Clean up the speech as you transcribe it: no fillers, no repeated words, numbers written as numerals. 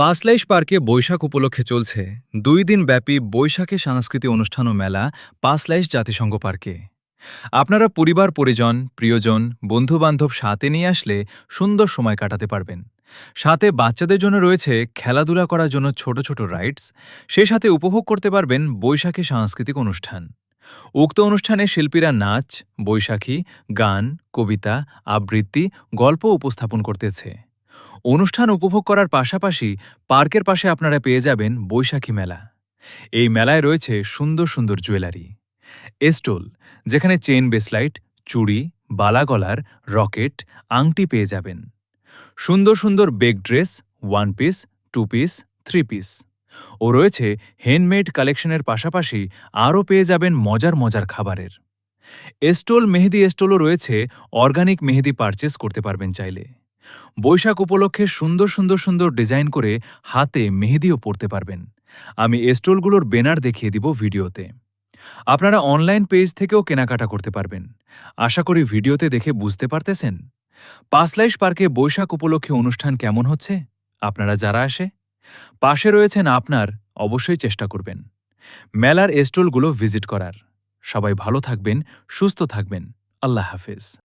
পাঁচলাইশ পার্কে বৈশাখ উপলক্ষে চলছে ২ দিন ব্যাপী বৈশাখী সাংস্কৃতিক অনুষ্ঠান ও মেলা পাঁচলাইশ জাতিসংঘ পার্কে। আপনারা পরিবার পরিজন প্রিয়জন বন্ধুবান্ধব সাথে নিয়ে আসলে সুন্দর সময় কাটাতে পারবেন। সাথে বাচ্চাদের জন্য রয়েছে খেলাধুলা করার জন্য ছোট ছোট রাইডস, সেই সাথে উপভোগ করতে পারবেন বৈশাখী সাংস্কৃতিক অনুষ্ঠান। উক্ত অনুষ্ঠানে শিল্পীরা নাচ, বৈশাখী, গান, কবিতা, আবৃত্তি, গল্প উপস্থাপন করতেছে। অনুষ্ঠান উপভোগ করার পাশাপাশি পার্কের পাশে আপনারা পেয়ে যাবেন বৈশাখী মেলা। এই মেলায় রয়েছে সুন্দর সুন্দর জুয়েলারি স্টল, যেখানে চেইন ব্রেসলাইট, চুড়ি, বালাগলার, রকেট, আংটি পেয়ে যাবেন। সুন্দর সুন্দর বেক dress, one piece, two piece, three piece ও রয়েছে হ্যান্ডমেড কালেকশনের পাশাপাশি আরও পেয়ে যাবেন মজার মজার খাবারের স্টল। মেহেদি স্টলও রয়েছে, অর্গানিক মেহেদি পারচেস করতে পারবেন চাইলে। বৈশাখ উপলক্ষে সুন্দর সুন্দর সুন্দর ডিজাইন করে হাতে মেহেদিও পরতে পারবেন। আমি স্টলগুলোর ব্যানার দেখিয়ে দিব ভিডিওতে। আপনারা অনলাইন পেজ থেকেও কেনাকাটা করতে পারবেন। আশা করি ভিডিওতে দেখে বুঝতে পারতেছেন পাঁচলাইশ পার্কে বৈশাখ উপলক্ষে অনুষ্ঠান কেমন হচ্ছে। আপনারা যারা আসে পাশে রয়েছেন আপনার, অবশ্যই চেষ্টা করবেন মেলার স্টলগুলো ভিজিট করার। সবাই ভালো থাকবেন, সুস্থ থাকবেন। আল্লাহ হাফেজ।